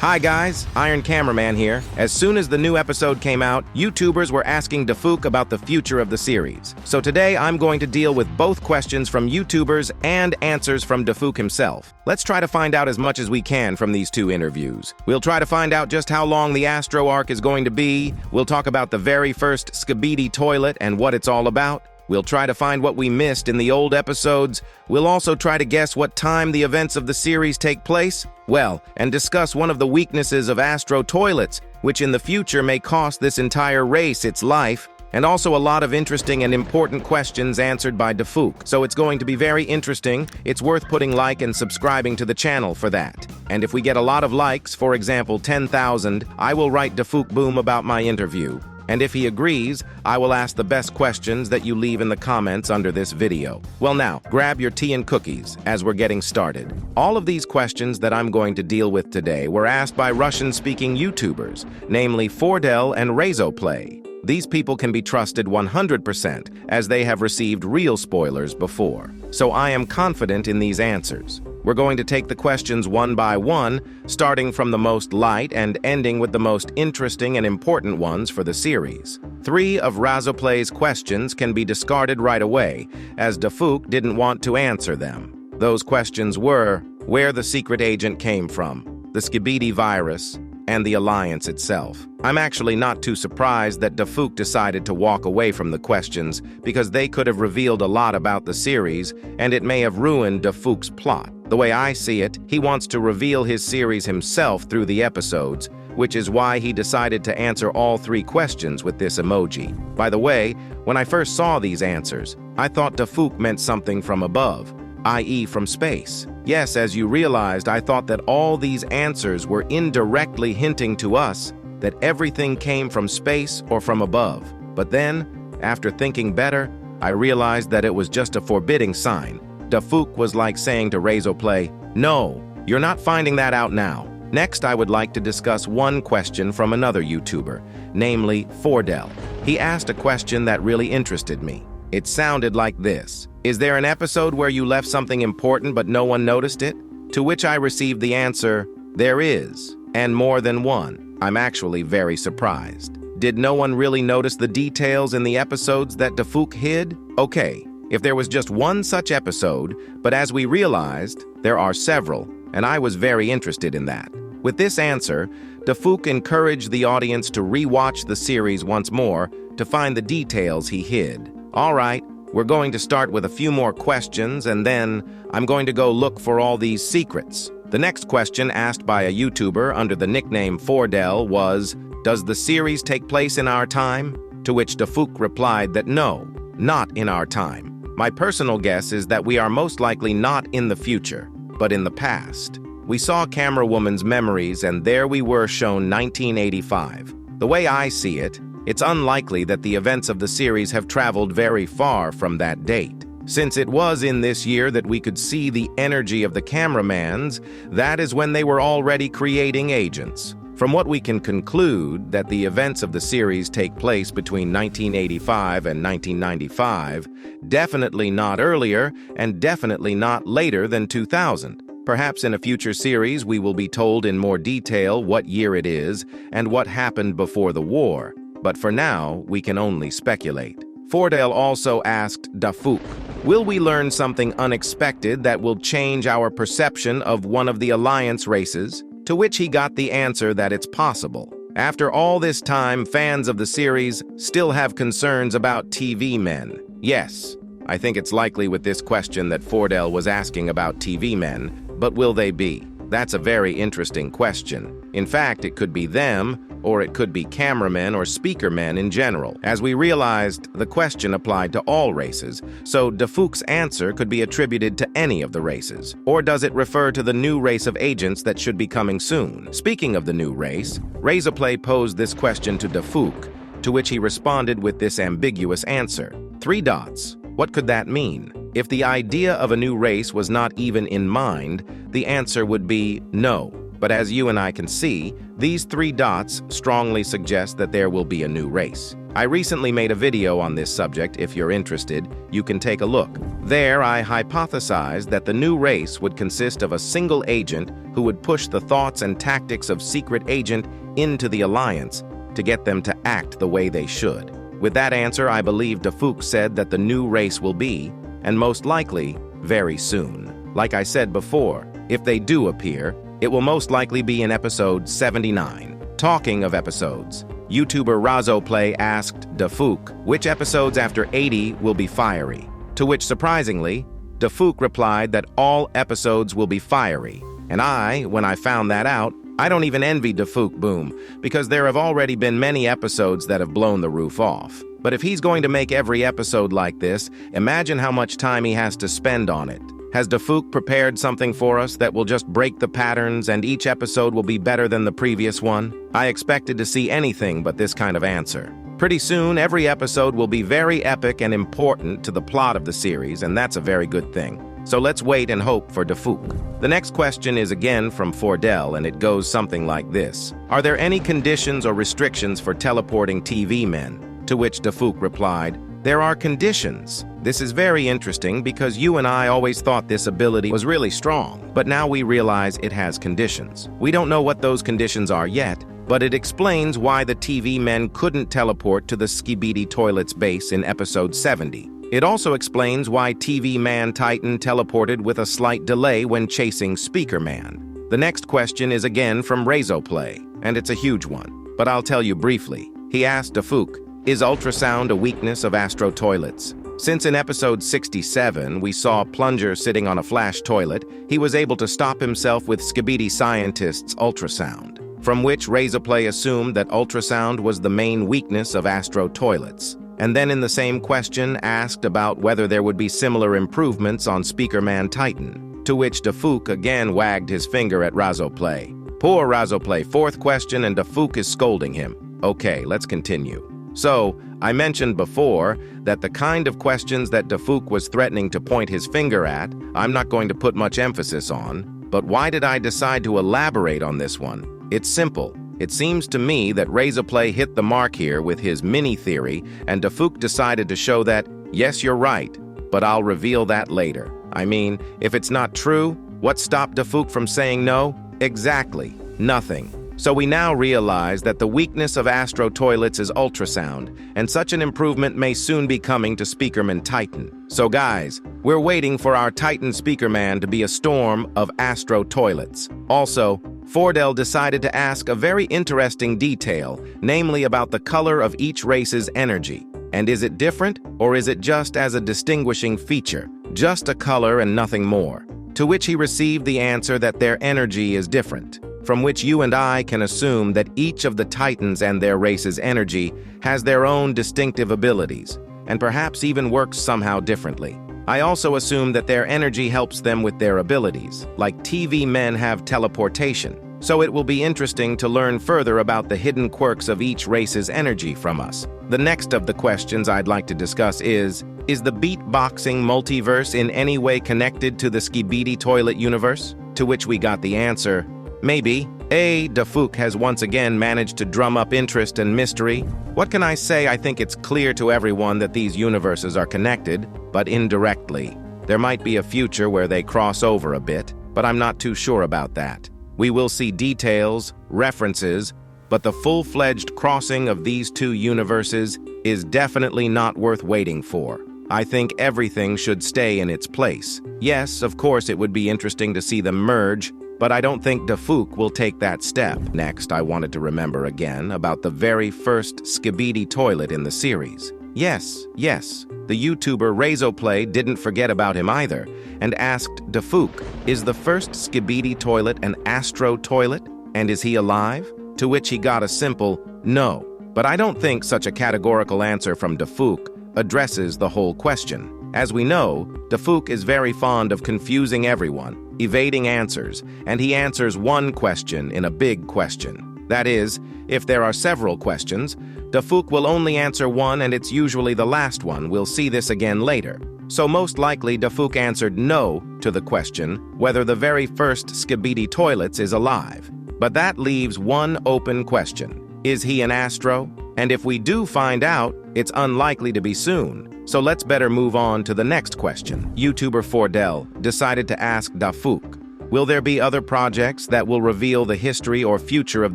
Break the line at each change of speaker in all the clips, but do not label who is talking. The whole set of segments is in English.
Hi guys, Iron Cameraman here. As soon as the new episode came out, YouTubers were asking Dafuk about the future of the series. So today I'm going to deal with both questions from YouTubers and answers from Dafuk himself. Let's try to find out as much as we can from these two interviews. We'll try to find out just how long the Astro arc is going to be. We'll talk about the very first Skibidi Toilet and what it's all about. We'll try to find what we missed in the old episodes. We'll also try to guess what time the events of the series take place. Well, and discuss one of the weaknesses of Astro toilets, which in the future may cost this entire race its life, and also a lot of interesting and important questions answered by Dafuk. So it's going to be very interesting. It's worth putting like and subscribing to the channel for that. And if we get a lot of likes, for example 10,000, I will write DafuqBoom about my interview. And if he agrees, I will ask the best questions that you leave in the comments under this video. Well now, grab your tea and cookies, as we're getting started. All of these questions that I'm going to deal with today were asked by Russian-speaking YouTubers, namely Fordel and Razoplay. These people can be trusted 100%, as they have received real spoilers before. So I am confident in these answers. We're going to take the questions one by one, starting from the most light and ending with the most interesting and important ones for the series. 3 of Razoplay's questions can be discarded right away, as Dafuk didn't want to answer them. Those questions were where the secret agent came from, the Skibidi virus, and the alliance itself. I'm actually not too surprised that Dafuk decided to walk away from the questions because they could have revealed a lot about the series and it may have ruined Dafuk's plot. The way I see it, he wants to reveal his series himself through the episodes, which is why he decided to answer all 3 questions with this emoji. By the way, when I first saw these answers, I thought Dafuk meant something from above, i.e. from space. Yes, as you realized, I thought that all these answers were indirectly hinting to us that everything came from space or from above. But then, after thinking better, I realized that it was just a forbidding sign. Dafuk was like saying to Razoplay, "No, you're not finding that out now." Next, I would like to discuss one question from another YouTuber, namely Fordel. He asked a question that really interested me. It sounded like this: is there an episode where you left something important but no one noticed it? To which I received the answer, there is, and more than one. I'm actually very surprised. Did no one really notice the details in the episodes that Dafuk hid? Okay, if there was just one such episode, but as we realized, there are several, and I was very interested in that. With this answer, Dafuk encouraged the audience to re-watch the series once more to find the details he hid. All right, we're going to start with a few more questions, and then I'm going to go look for all these secrets. The next question asked by a YouTuber under the nickname Fordel was, does the series take place in our time? To which Dafuk replied that no, not in our time. My personal guess is that we are most likely not in the future, but in the past. We saw Camerawoman's memories, and there we were shown 1985. The way I see it, it's unlikely that the events of the series have traveled very far from that date. Since it was in this year that we could see the energy of the Cameramans, that is when they were already creating agents. From what we can conclude, that the events of the series take place between 1985 and 1995, definitely not earlier, and definitely not later than 2000. Perhaps in a future series we will be told in more detail what year it is and what happened before the war. But for now, we can only speculate. Fordel also asked Dafuk, will we learn something unexpected that will change our perception of one of the alliance races? To which he got the answer that it's possible. After all this time, fans of the series still have concerns about TV men. Yes, I think it's likely with this question that Fordel was asking about TV men, but will they be? That's a very interesting question. In fact, it could be them, or it could be cameramen or speaker men in general. As we realized, the question applied to all races, so Dafuk's answer could be attributed to any of the races. Or does it refer to the new race of agents that should be coming soon? Speaking of the new race, Razoplay posed this question to Dafuk, to which he responded with this ambiguous answer. 3 dots. What could that mean? If the idea of a new race was not even in mind, the answer would be no. But as you and I can see, these 3 dots strongly suggest that there will be a new race. I recently made a video on this subject. If you're interested, you can take a look. There, I hypothesized that the new race would consist of a single agent who would push the thoughts and tactics of secret agent into the Alliance to get them to act the way they should. With that answer, I believe Dafuk said that the new race will be, and most likely, very soon. Like I said before, if they do appear, it will most likely be in episode 79. Talking of episodes, YouTuber Razoplay asked Dafuk which episodes after 80 will be fiery, to which surprisingly, Dafuk replied that all episodes will be fiery. And when I found that out, I don't even envy DafuqBoom, because there have already been many episodes that have blown the roof off. But if he's going to make every episode like this, imagine how much time he has to spend on it. Has Dafuk prepared something for us that will just break the patterns and each episode will be better than the previous one? I expected to see anything but this kind of answer. Pretty soon, every episode will be very epic and important to the plot of the series, and that's a very good thing. So let's wait and hope for Dafuk. The next question is again from Fordell, and it goes something like this. Are there any conditions or restrictions for teleporting TV men? To which Dafuk replied, there are conditions. This is very interesting because you and I always thought this ability was really strong, but now we realize it has conditions. We don't know what those conditions are yet, but it explains why the TV men couldn't teleport to the Skibidi Toilet's base in episode 70. It also explains why TV Man Titan teleported with a slight delay when chasing Speaker Man. The next question is again from Razoplay, and it's a huge one, but I'll tell you briefly. He asked Dafuk, is ultrasound a weakness of Astro toilets? Since in episode 67 we saw Plunger sitting on a flash toilet, he was able to stop himself with Skibidi Scientist's ultrasound, from which Razoplay assumed that ultrasound was the main weakness of Astro toilets. And then in the same question asked about whether there would be similar improvements on Speaker Man Titan, to which Dafuk again wagged his finger at Razoplay. Poor Razoplay, fourth question and Dafuk is scolding him. Okay, let's continue. So, I mentioned before that the kind of questions that Dafuk was threatening to point his finger at, I'm not going to put much emphasis on, but why did I decide to elaborate on this one? It's simple. It seems to me that Razoplay hit the mark here with his mini-theory, and Dafuk decided to show that, yes, you're right, but I'll reveal that later. I mean, if it's not true, what stopped Dafuk from saying no? Exactly, nothing. So we now realize that the weakness of Astro toilets is ultrasound, and such an improvement may soon be coming to Speakerman Titan. So guys, we're waiting for our Titan Speakerman to be a storm of Astro toilets. Also, Fordell decided to ask a very interesting detail, namely about the color of each race's energy. And is it different, or is it just as a distinguishing feature, just a color and nothing more? To which he received the answer that their energy is different, from which you and I can assume that each of the Titans and their race's energy has their own distinctive abilities, and perhaps even works somehow differently. I also assume that their energy helps them with their abilities, like TV men have teleportation. So it will be interesting to learn further about the hidden quirks of each race's energy from us. The next of the questions I'd like to discuss is the beatboxing multiverse in any way connected to the Skibidi Toilet universe? To which we got the answer, maybe. Dafuk has once again managed to drum up interest and mystery. What can I say? I think it's clear to everyone that these universes are connected, but indirectly. There might be a future where they cross over a bit, but I'm not too sure about that. We will see details, references, but the full-fledged crossing of these two universes is definitely not worth waiting for. I think everything should stay in its place. Yes, of course it would be interesting to see them merge, but I don't think Dafuk will take that step. Next, I wanted to remember again about the very first Skibidi Toilet in the series. Yes, the YouTuber Razoplay didn't forget about him either, and asked Dafuk, is the first Skibidi Toilet an Astro toilet, and is he alive? To which he got a simple no. But I don't think such a categorical answer from Dafuk addresses the whole question. As we know, Dafuk is very fond of confusing everyone, evading answers, and he answers one question in a big question. That is, if there are several questions, Dafuk will only answer one and it's usually the last one. We'll see this again later. So most likely Dafuk answered no to the question whether the very first Skibidi Toilets is alive. But that leaves one open question. Is he an Astro? And if we do find out, it's unlikely to be soon. So let's better move on to the next question. YouTuber Fordell decided to ask Dafuk, will there be other projects that will reveal the history or future of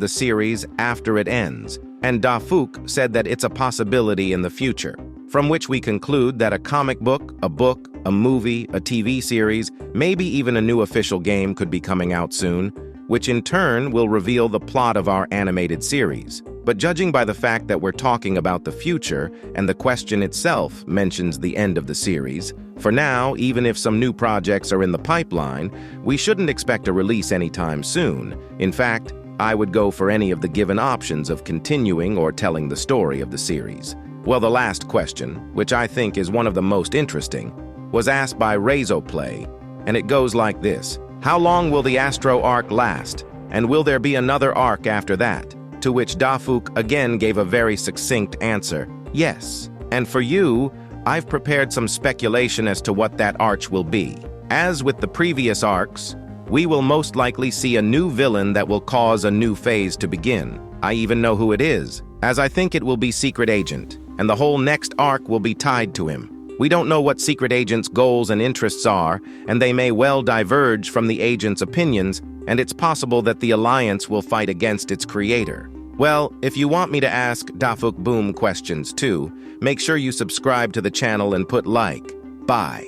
the series after it ends? And Dafuk said that it's a possibility in the future, from which we conclude that a comic book, a movie, a TV series, maybe even a new official game could be coming out soon, which in turn will reveal the plot of our animated series. But judging by the fact that we're talking about the future, and the question itself mentions the end of the series, for now, even if some new projects are in the pipeline, we shouldn't expect a release anytime soon. In fact, I would go for any of the given options of continuing or telling the story of the series. Well, the last question, which I think is one of the most interesting, was asked by Razoplay, and it goes like this. How long will the Astro arc last? And will there be another arc after that? To which Dafuk again gave a very succinct answer, yes. And for you, I've prepared some speculation as to what that arc will be. As with the previous arcs, we will most likely see a new villain that will cause a new phase to begin. I even know who it is, as I think it will be Secret Agent, and the whole next arc will be tied to him. We don't know what Secret Agent's goals and interests are, and they may well diverge from the agent's opinions, and it's possible that the Alliance will fight against its creator. Well, if you want me to ask DafuqBoom questions too, make sure you subscribe to the channel and put like. Bye.